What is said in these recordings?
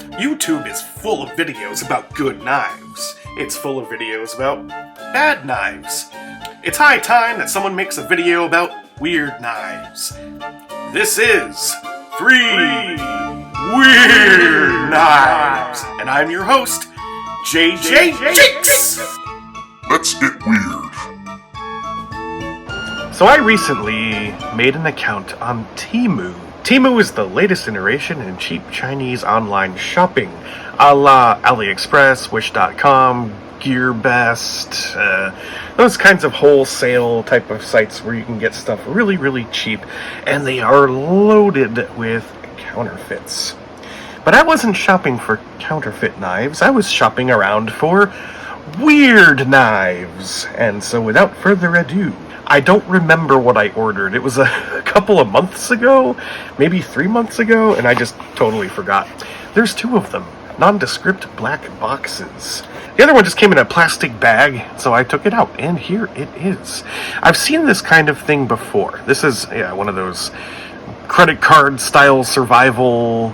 YouTube is full of videos about good knives. It's full of videos about bad knives. It's high time that someone makes a video about weird knives. This is 3 Weird Knives, and I'm your host, JJJinks! Let's get weird. So I recently made an account on Temu. Temu is the latest iteration in cheap Chinese online shopping, a la AliExpress, Wish.com, GearBest, those kinds of wholesale type of sites where you can get stuff really, really cheap, and they are loaded with counterfeits. But I wasn't shopping for counterfeit knives, I was shopping around for weird knives, and so without further ado, I don't remember what I ordered. It was a couple of months ago, maybe 3 months ago, and I just totally forgot. There's 2 of them, nondescript black boxes. The other one just came in a plastic bag, so I took it out, and here it is. I've seen this kind of thing before. This is one of those credit card style survival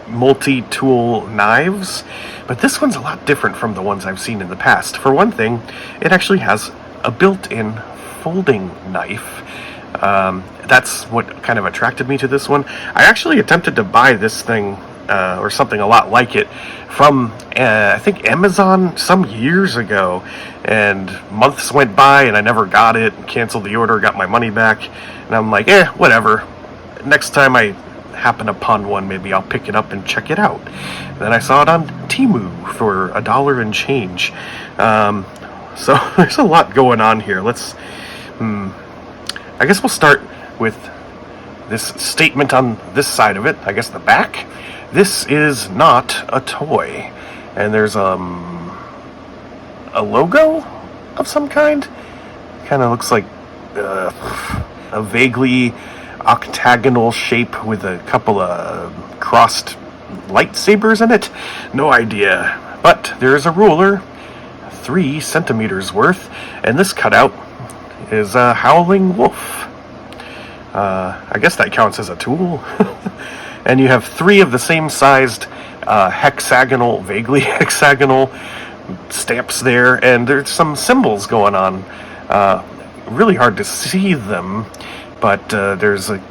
multi-tool knives, but this one's a lot different from the ones I've seen in the past. For one thing, it actually has a built-in folding knife. That's what kind of attracted me to this one. I actually attempted to buy this thing or something a lot like it from I think Amazon some years ago, and months went by and I never got it, canceled the order, got my money back, and I'm like, whatever, next time I happen upon one, maybe I'll pick it up and check it out. Then I saw it on Temu for $1 and change. So there's a lot going on here. I guess we'll start with this statement on this side of it, I guess the back. This is not a toy. And there's a logo of some kind. Kind of looks like a vaguely octagonal shape with a couple of crossed lightsabers in it. No idea. But there's a ruler, 3 centimeters worth, and this cutout is a howling wolf. I guess that counts as a tool. And you have 3 of the same sized hexagonal, vaguely hexagonal stamps there, and there's some symbols going on. Really hard to see them, but there's a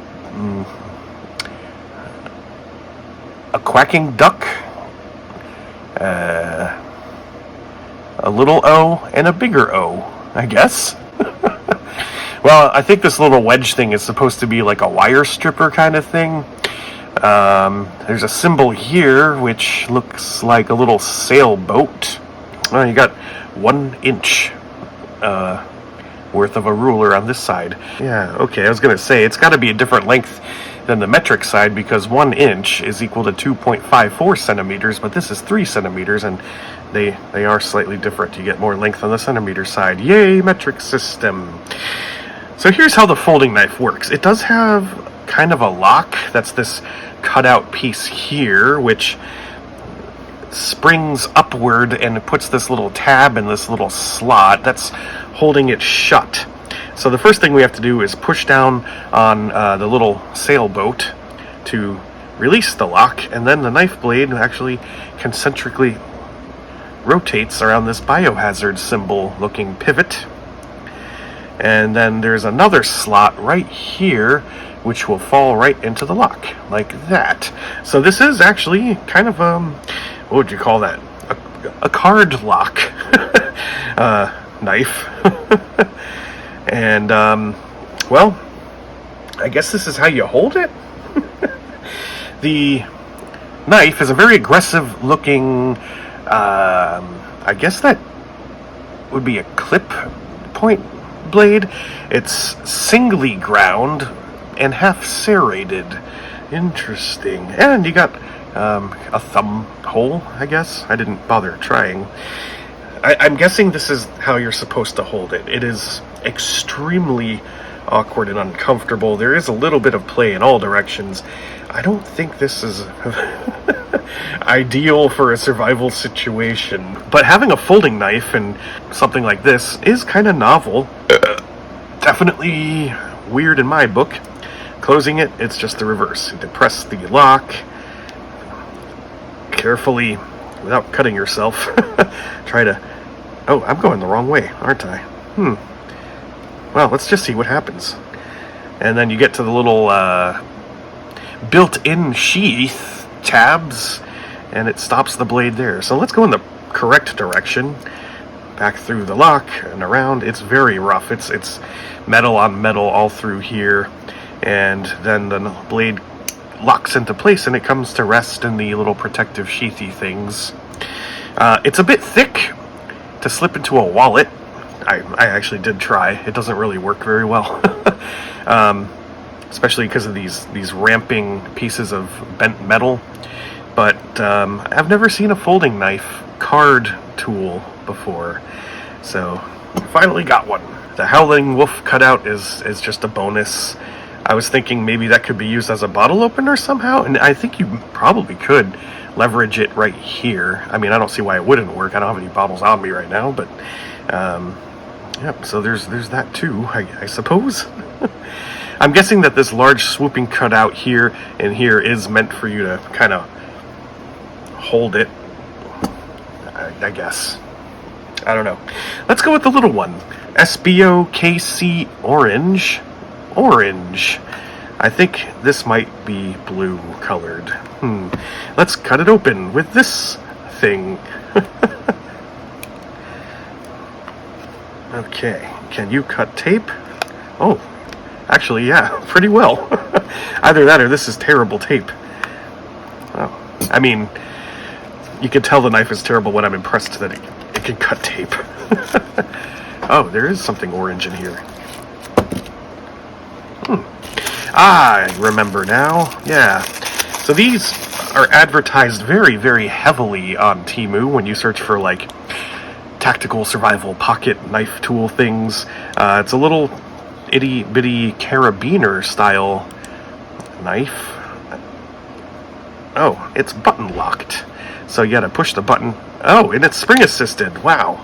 quacking duck, a little O, and a bigger O, I guess. Well, I think this little wedge thing is supposed to be like a wire stripper kind of thing. There's a symbol here which looks like a little sailboat. You got 1 inch worth of a ruler on this side. Yeah, okay, I was gonna say it's got to be a different length than the metric side, because 1 inch is equal to 2.54 centimeters, but this is 3 centimeters, and they are slightly different. You get more length on the centimeter side. Yay, metric system. So here's how the folding knife works. It does have kind of a lock. That's this cutout piece here, which springs upward and it puts this little tab in this little slot that's holding it shut. So the first thing we have to do is push down on the little sailboat to release the lock, and then the knife blade actually concentrically rotates around this biohazard symbol looking pivot. And then there's another slot right here which will fall right into the lock, like that. So this is actually kind of, what would you call that? A card lock knife. And, well, I guess this is how you hold it. The knife is a very aggressive looking, I guess that would be a clip point blade. It's singly ground and half serrated. Interesting. And you got a thumb hole, I guess. I didn't bother trying. I'm guessing this is how you're supposed to hold it. It is extremely awkward and uncomfortable. There is a little bit of play in all directions. I don't think this is ideal for a survival situation. But having a folding knife and something like this is kind of novel. Definitely weird in my book. Closing it, it's just the reverse. You depress the lock, carefully, without cutting yourself, try to... Oh, I'm going the wrong way, aren't I? Well, let's just see what happens. And then you get to the little built-in sheath tabs, and it stops the blade there. So let's go in the correct direction, back through the lock and around. It's very rough. It's metal on metal all through here, and then the blade locks into place and it comes to rest in the little protective sheathy things. It's a bit thick to slip into a wallet. I actually did try. It doesn't really work very well. Especially because of these ramping pieces of bent metal. But I've never seen a folding knife card tool before. So finally got one. The Howling Wolf cutout is just a bonus. I was thinking maybe that could be used as a bottle opener somehow, and I think you probably could leverage it right here. I mean, I don't see why it wouldn't work. I don't have any bottles on me right now, but yep, so there's that too, I suppose. I'm guessing that this large swooping cutout here and here is meant for you to kind of hold it, I guess. I don't know. Let's go with the little one. SBOKC Orange. Orange. I think this might be blue colored. Let's cut it open with this thing. Okay, can you cut tape? Oh, actually, yeah, pretty well. Either that or this is terrible tape. Oh, I mean, you can tell the knife is terrible when I'm impressed that it can cut tape. Oh, there is something orange in here. I remember now. Yeah. So these are advertised very, very heavily on Temu when you search for, like, tactical survival pocket knife tool things. It's a little itty-bitty carabiner style knife. Oh, it's button locked. So you gotta push the button. Oh, and it's spring assisted. Wow.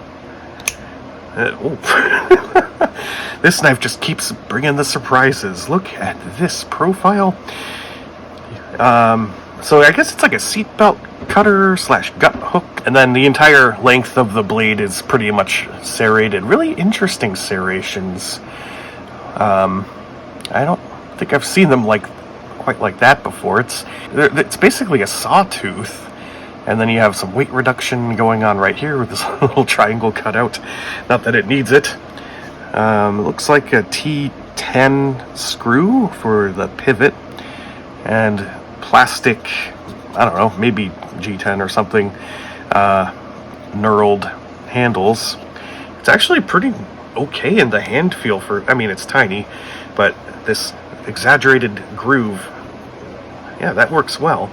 This knife just keeps bringing the surprises. Look at this profile. So I guess it's like a seatbelt cutter / gut hook. And then the entire length of the blade is pretty much serrated. Really interesting serrations. I don't think I've seen them quite like that before. It's basically a sawtooth. And then you have some weight reduction going on right here with this little triangle cutout. Not that it needs it. It looks like a T10 screw for the pivot. And plastic, I don't know, maybe G10 or something, knurled handles. It's actually pretty okay in the hand feel for, I mean, it's tiny, but this exaggerated groove, yeah, that works well.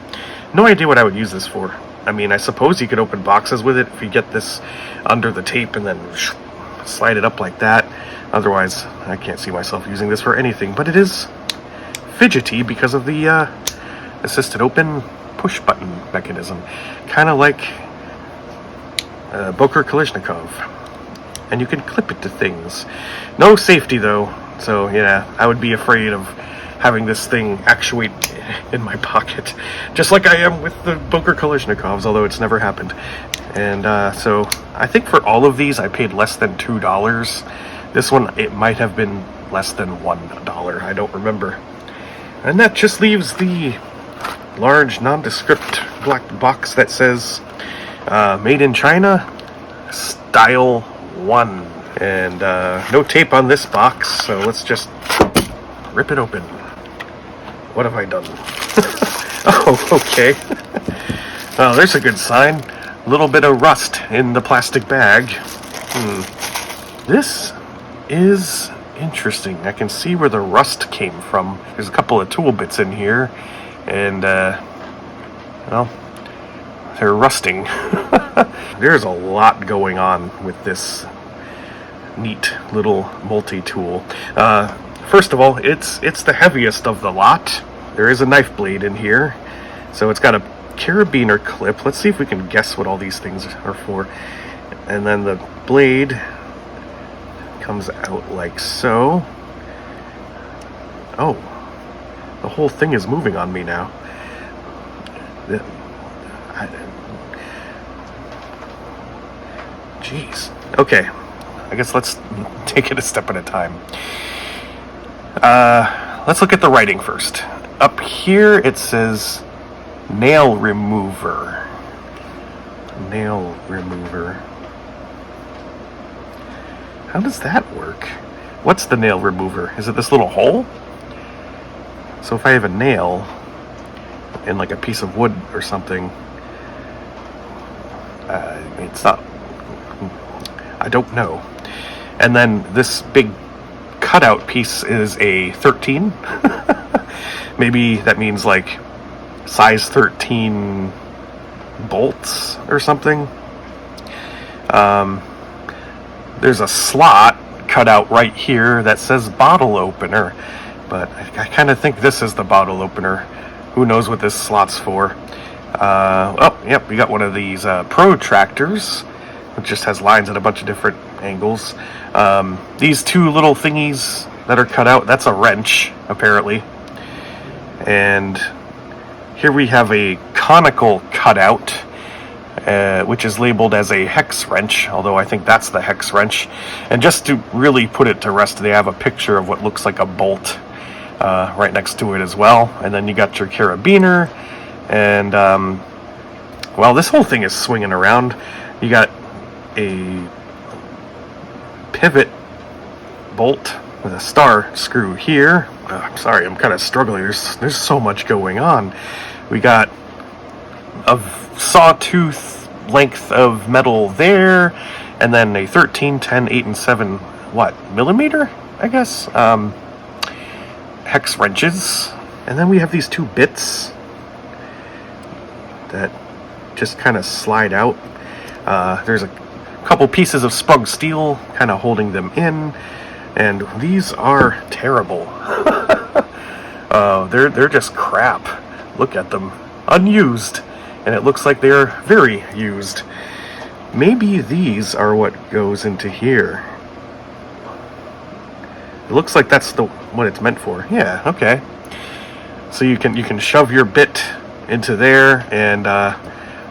No idea what I would use this for. I mean, I suppose you could open boxes with it if you get this under the tape and then slide it up like that. Otherwise, I can't see myself using this for anything, but it is fidgety because of the assisted open push button mechanism. Kind of like Boker Kalashnikov. And you can clip it to things. No safety though, so yeah, I would be afraid of having this thing actuate in my pocket, just like I am with the Boker Kalashnikovs, although it's never happened. And so I think for all of these I paid less than $2. This one, it might have been less than $1. I don't remember. And that just leaves the large nondescript black box that says Made in China, Style 1. And no tape on this box, so let's just rip it open. What have I done? Oh, okay. Oh, there's a good sign. A little bit of rust in the plastic bag. This is interesting. I can see where the rust came from. There's a couple of tool bits in here, and, well, they're rusting. There's a lot going on with this neat little multi-tool. First of all, it's the heaviest of the lot. There is a knife blade in here. So it's got a carabiner clip. Let's see if we can guess what all these things are for. And then the blade comes out like so. Oh, the whole thing is moving on me now. Jeez. Okay. I guess let's take it a step at a time. Let's look at the writing first. Up here it says nail remover. Nail remover. How does that work? What's the nail remover? Is it this little hole? So if I have a nail in like a piece of wood or something, it's not, I don't know. And then this big cutout piece is a 13. Maybe that means like size 13 bolts or something. There's a slot cut out right here that says bottle opener, but I kind of think this is the bottle opener. Who knows what this slot's for? Oh, yep, we got one of these protractors, which just has lines at a bunch of different angles. These two little thingies that are cut out, that's a wrench, apparently. And here we have a conical cutout, which is labeled as a hex wrench, although I think that's the hex wrench. And just to really put it to rest, they have a picture of what looks like a bolt right next to it as well. And then you got your carabiner, and well, this whole thing is swinging around. You got a pivot bolt with a star screw here. I'm sorry, I'm kind of struggling. There's so much going on. We got a sawtooth length of metal there, and then a 13, 10, 8, and 7 millimeter, I guess, hex wrenches. And then we have these two bits that just kind of slide out. There's a couple pieces of spug steel kind of holding them in, and these are terrible. They're just crap. Look at them, unused, and it looks like they're very used. Maybe these are what goes into here. It looks like that's what it's meant for. Yeah, okay. So you can shove your bit into there and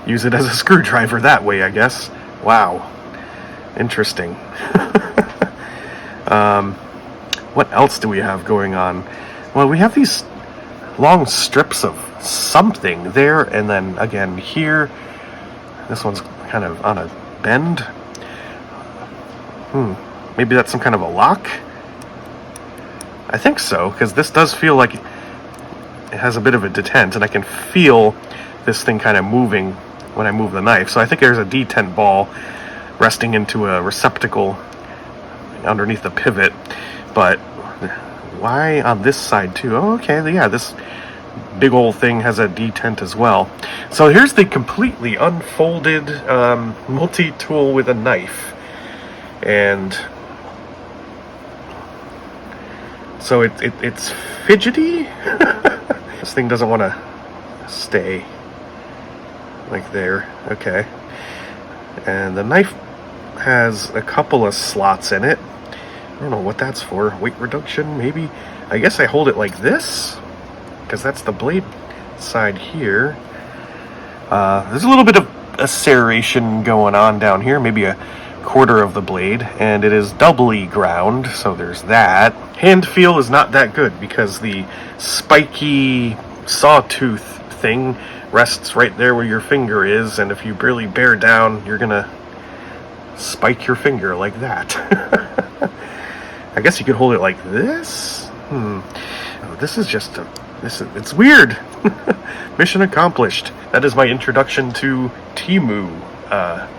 use it as a screwdriver that way, I guess. Wow, interesting. What else do we have going on? Well, we have these long strips of something there, and then again here. This one's kind of on a bend. Maybe that's some kind of a lock? I think so, because this does feel like it has a bit of a detent, and I can feel this thing kind of moving when I move the knife. So I think there's a detent ball resting into a receptacle underneath the pivot. But why on this side too? Oh, okay, yeah, this big old thing has a detent as well. So here's the completely unfolded multi-tool with a knife. And so it's fidgety. This thing doesn't want to stay like there. Okay. And the knife has a couple of slots in it. I don't know what that's for. Weight reduction, maybe? I guess I hold it like this, because that's the blade side here. There's a little bit of a serration going on down here, maybe a quarter of the blade, and it is doubly ground, so there's that. Hand feel is not that good, because the spiky sawtooth thing rests right there where your finger is, and if you really bear down, you're gonna spike your finger like that. I guess you could hold it like this? Oh, this is just it's weird. Mission accomplished. That is my introduction to Temu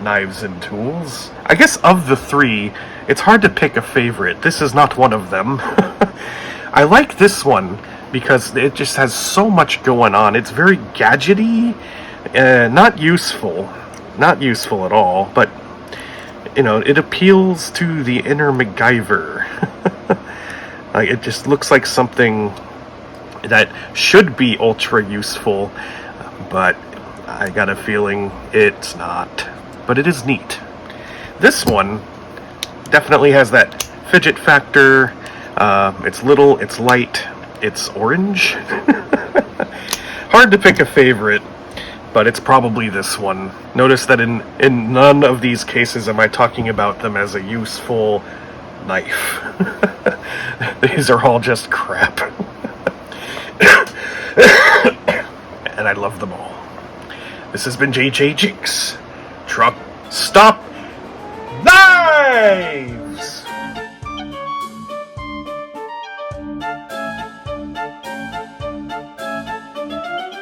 knives and tools. I guess of the three, it's hard to pick a favorite. This is not one of them. I like this one because it just has so much going on. It's very gadgety, not useful at all, but you know, it appeals to the inner MacGyver. Like, it just looks like something that should be ultra useful, but I got a feeling it's not. But it is neat. This one definitely has that fidget factor. It's little, it's light, it's orange. Hard to pick a favorite, but it's probably this one. Notice that in none of these cases am I talking about them as a useful knife. These are all just crap. And I love them all. This has been JJJinks. Truck Stop Knives!